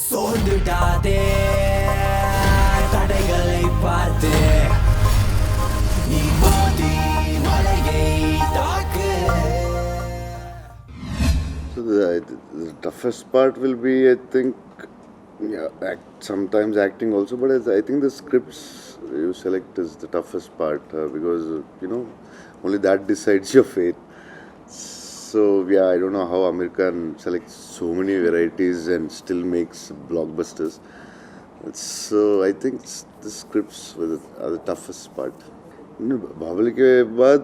சோர்ந்துடாதே தடைகளை பார்த்து நீ மோதி மலையை தாக்கு. So the toughest part will be, I think, sometimes acting also, but I think the scripts you select is the toughest part because only that decides your fate. So yeah, I don't know how America can select so many varieties and still makes blockbusters. So I think the scripts are the toughest part. Bahubali ke baad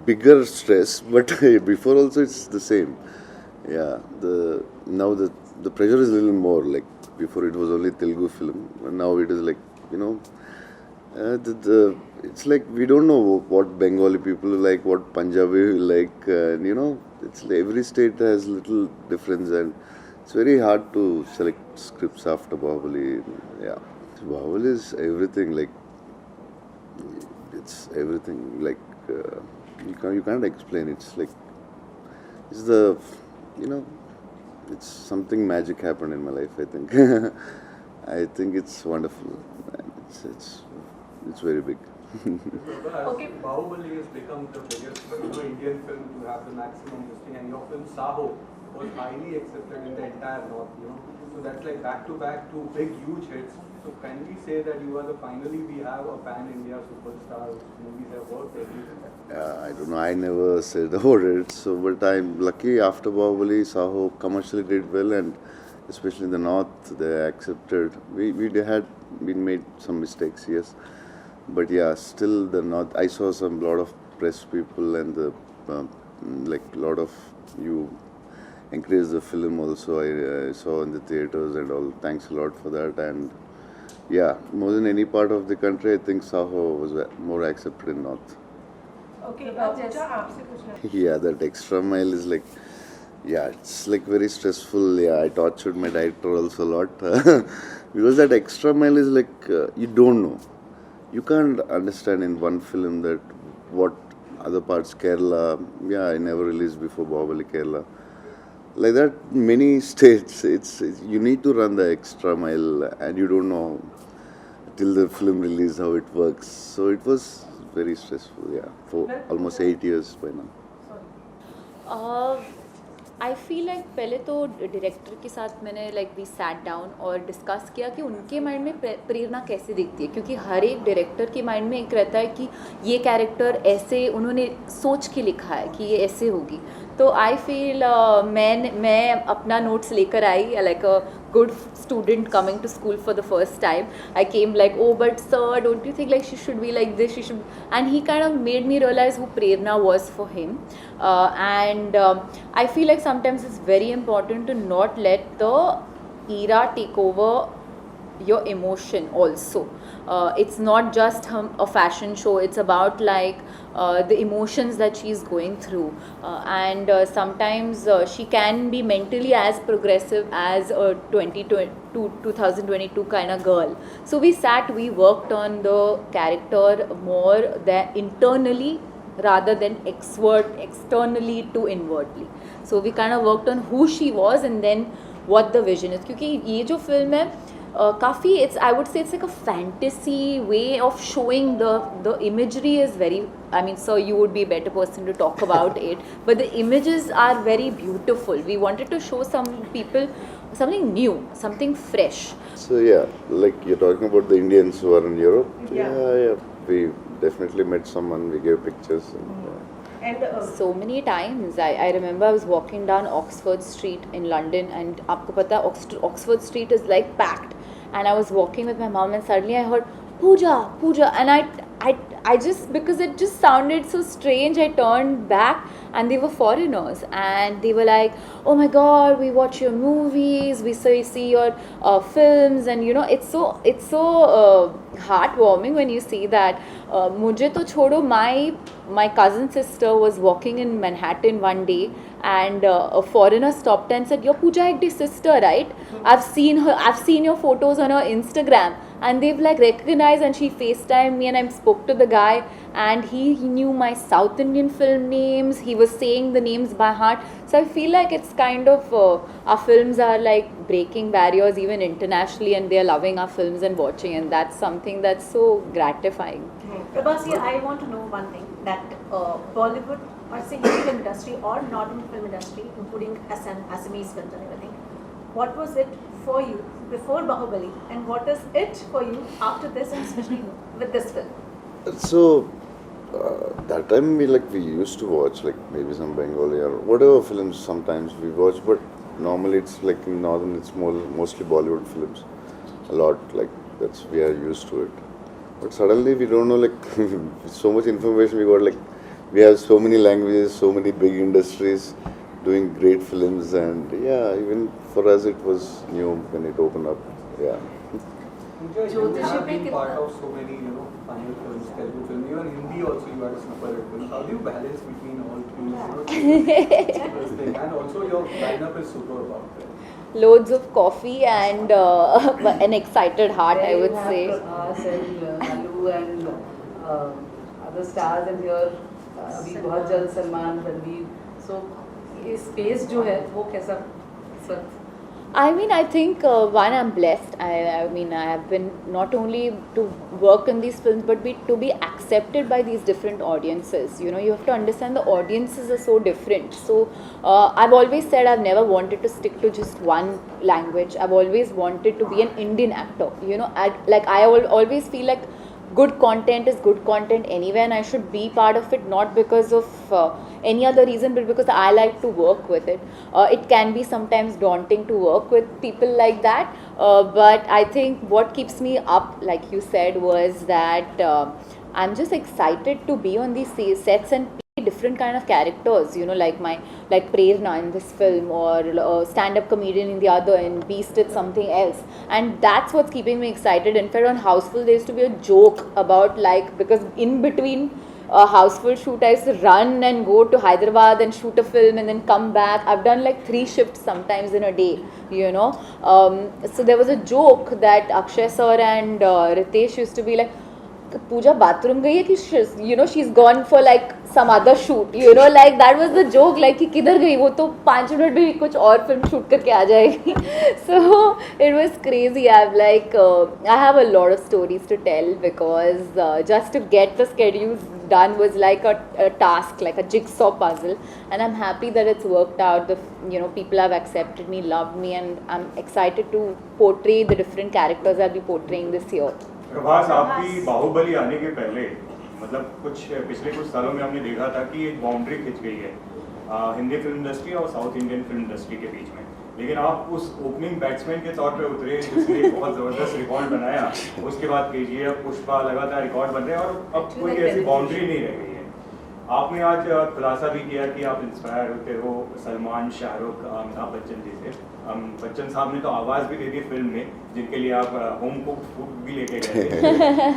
bigger stress, but before also it's the same. Yeah, now the pressure is a little more. Like before it was only Telugu film, and now it is like it's like we don't know what Bengali people like, what Punjabi like, and it's like every state has little difference, and it's very hard to select scripts after Bahubali. Yeah, Bahubali is everything. Like it's everything. Like you can't explain. It's like it's the it's something magic happened in my life. I think I think it's wonderful. It's very big. Okay. Bahubali has become the biggest Indian film to have the maximum listing, and your film Saho was highly accepted in the entire North. So that's like back to back two big huge hits. So can we say that finally we have a pan-India superstar whose movies have worked everywhere? I don't know. I never said about it. So, but I'm lucky. After Bahubali, Saho commercially did well, and especially in the North, they accepted. We had been made some mistakes, yes. But yeah, still the North. I saw lot of press people and the lot of you encouraged the film also. I saw in the theaters and all. Thanks a lot for that. And yeah, more than any part of the country, I think Saho was more accepted in North. Okay, Yeah, that extra mile is like, yeah, it's like very stressful. Yeah, I tortured my director also a lot because that extra mile is like you don't know. You can't understand in one film that what other parts, Kerala, yeah, I never released before Bahubali Kerala. Like that, many states, it's you need to run the extra mile and you don't know till the film release how it works. So it was very stressful, yeah, for almost 8 years by now. I feel like पहले तो director के साथ मैंने we sat down और discuss किया कि उनके mind में प्रेरणा कैसे दिखती है, क्योंकि हर एक डायरेक्टर के माइंड में एक रहता है कि ये कैरेक्टर ऐसे उन्होंने सोच के लिखा है कि ये ऐसे होगी. तो आई फील मैं अपना नोट्स लेकर I like a good student coming to school for the first time. I came like, oh, but sir, don't you think she should be like this? She should. And he kind of made me realize who Prerna was for him. And I feel like sometimes it's very important to not let the era take over your emotion also. It's not just a fashion show. It's about the emotions that she's going through, and sometimes she can be mentally as progressive as a 2022 kind of girl. So we worked on the character more than internally rather than externally to inwardly. So we kind of worked on who she was and then what the vision is. क्योंकि ये जो film है काफ़ी I would say it's like a fantasy way of showing the imagery is very, I mean, sir, you would be a better person to talk about it, but the images are very beautiful. We wanted to show some people something new, something fresh. So yeah, like you're talking about the Indians who are in Europe. Yeah. We definitely met someone, we gave pictures. And so many times I remember I was walking down Oxford Street in London, and आपको पता Oxford Street is like packed, and I was walking with my mom and suddenly I heard Pooja, and I just, because it just sounded so strange, I turned back and they were foreigners and they were like, oh my god, we watch your movies, we see your films, and it's so heartwarming when you see that. मुझे तो छोड़ो, my cousin sister was walking in Manhattan one day and a foreigner stopped and said, you're Pooja Hegde's sister, right? I've seen your photos on her Instagram. and they've like recognized, and she FaceTimed me and I spoke to the guy, and he knew my South Indian film names. He was saying the names by heart. So I feel like it's kind of our films are like breaking barriers even internationally, and they're loving our films and watching, and that's something that's so gratifying. Prabhas, I want to know one thing, that Bollywood or say Hindi film industry or northern film industry, including Assamese films and everything, what was it for you before Bahubali, and what is it for you after this, and especially with this film? So that time we used to watch like maybe some Bengali or whatever films sometimes we watch, but normally it's like in northern it's mostly Bollywood films a lot, like that's we are used to it. But suddenly we don't know, like so much information we got, like we have so many languages, so many big industries doing great films, and yeah, even for us it was new when it opened up. Yeah. Pooja, you have been part of so many, Tamil films, Telugu films, even Hindi also you had a super hit film. How do you balance between all three? And also your lineup is super out there. Loads of coffee and an excited heart, I would say. Prabhas and Alu and other stars, and here अभी बहुत जल्द Salman Ranveer, so ये space जो है वो कैसा इस वक्त? I mean, I think one, I'm blessed. I mean, I have been not only to work in these films, but to be accepted by these different audiences. You have to understand the audiences are so different. So I've always said I've never wanted to stick to just one language. I've always wanted to be an Indian actor. I always feel like good content is good content anywhere, and I should be part of it, not because of any other reason, but because I like to work with it. It can be sometimes daunting to work with people like that, but I think what keeps me up, like you said, was that I'm just excited to be on these sets and play different kind of characters, like Prerna in this film, or stand-up comedian in the other, and Beast it's something else, and that's what's keeping me excited. In fact, on Houseful there used to be a joke about, because in between a Houseful shoot I used to run and go to Hyderabad and shoot a film and then come back. I've done 3 shifts sometimes in a day, so there was a joke that Akshay sir and Ritesh used to be like, Pooja bathroom gayi hai ki she's gone for some other shoot, that was the joke, कि किधर गई वो तो 5 minute में कुछ और film shoot करके आ जाएगी. So it was crazy. I have a lot of stories to tell, because just to get the schedules done was like a task, like a jigsaw puzzle, and I'm happy that it's worked out. People have accepted me, loved me, and I'm excited to portray the different characters I'll be portraying this year. Prabhas, आपकी बाहुबली आने के पहले पिछले कुछ सालों में हमने देखा था कि एक बाउंड्री खिंच गई है हिंदी फिल्म इंडस्ट्री और साउथ इंडियन फिल्म इंडस्ट्री के बीच में, लेकिन आप उस ओपनिंग बैट्समैन के तौर पे उतरे जिसने एक बहुत ज़बरदस्त रिकॉर्ड बनाया. उसके बाद केजीएफ, पुष्पा लगातार रिकॉर्ड बन रहे हैं, और अब कोई ऐसी बाउंड्री नहीं रह गई है. आपने आज खुलासा भी किया कि आप इंस्पायर होते हो सलमान, शाहरुख, अमिताभ बच्चन जी से. बच्चन साहब ने तो आवाज़ भी दे दी फिल्म में, जिनके लिए आप होम कुक्ड फूड भी लेके गए थे.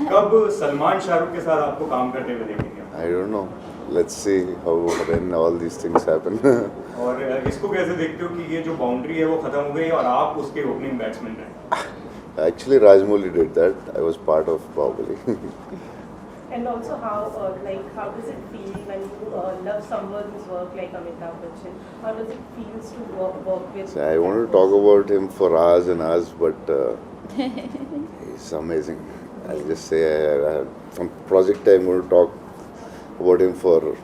कब सलमान, शाहरुख के साथ आपको काम करते हुए देखेंगे? I don't know. Let's see when all these things happen. और इसको कैसे देखते हो कि ये जो बाउंड्री है वो खत्म हो गई और आप उसके ओपनिंग बैट्समैन रहे? Actually, Rajmouli did that. I was part of Bahubali. And also how does it feel when you love someone's work like Amitabh Bachchan? How does it feel to work with? So I want to talk about him for hours and hours, but he's amazing. I'll just say, from project I'm going to talk about him for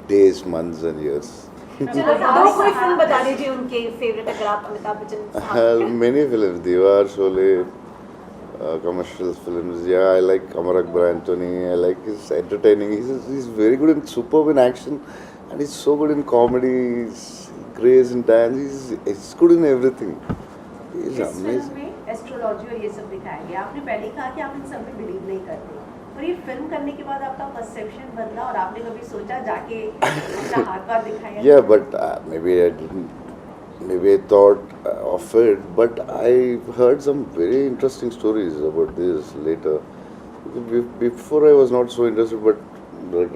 days, months and years. दो कोई film बता दीजिए उनके favourite, अगर आप Amitabh Bachchan. Many films, Diwar, Sholay, commercial films. Yeah, I like Amar Akbar Anthony. I like his entertaining. He's very good and superb in action, and he's so good in comedy. He's grace in dance. He's good in everything. He's amazing. में astrology और ये सब दिखाया गया. आपने पहले कहा कि आप इन सब में बिलीव नहीं करते, और ये फिल्म करने के बाद आपका परसेप्शन बदला, और आपने कभी सोचा जाके अपना हाथ पार दिखाया? Yeah, but maybe I didn't. Maybe I thought of it, but I heard some very interesting stories about this later. Before I was not so interested, but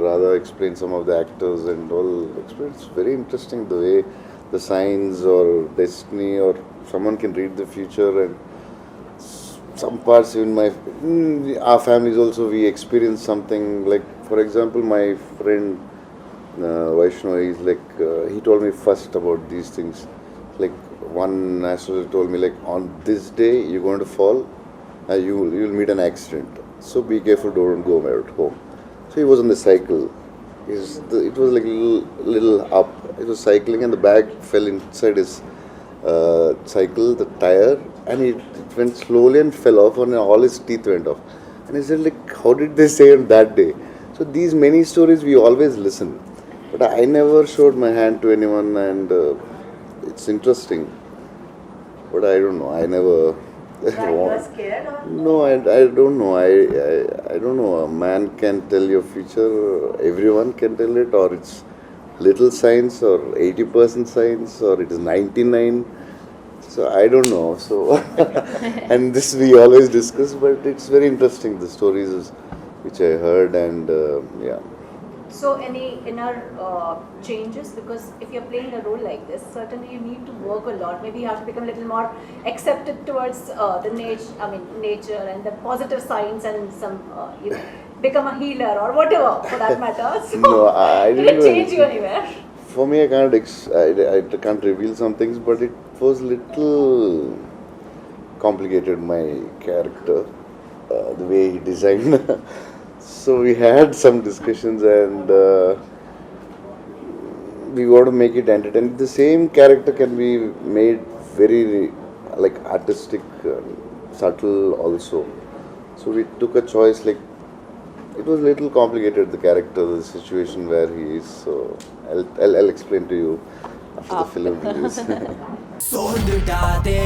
Radha explained some of the actors and all. It's very interesting the way the signs or destiny or someone can read the future, and some parts in our families also we experience something like, for example, my friend Vaishnav is like he told me first about these things. Like one astrologer told me, like, on this day you're going to fall, you'll meet an accident. So be careful, don't go at home. So he was on the cycle. It was like little up. It was cycling and the bag fell inside his cycle, the tire, and it went slowly and fell off, and all his teeth went off. And he said, like, how did they say on that day? So these many stories we always listen, but I never showed my hand to anyone, and it's interesting. But I don't know. I never. You were scared or? No, I don't know. I don't know. A man can tell your future. Everyone can tell it, or it's little science, or 80% science, or it is 99. So I don't know. So and this we always discuss, but it's very interesting, the stories which I heard, and yeah. So any inner changes, because if you're playing a role like this, certainly you need to work a lot. Maybe you have to become a little more accepted towards the nature and the positive signs, and some become a healer or whatever for that matter. So No, I did didn't it do change you anything. anywhere? For me, I can't reveal some things, but it was little complicated, my character, the way he designed. So we had some discussions, and we want to make it entertaining. The same character can be made very like artistic, subtle also. So we took a choice, like, it was a little complicated, the character, the situation where he is. So I'll explain to you after the film release. சோர்ந்துட்டாதே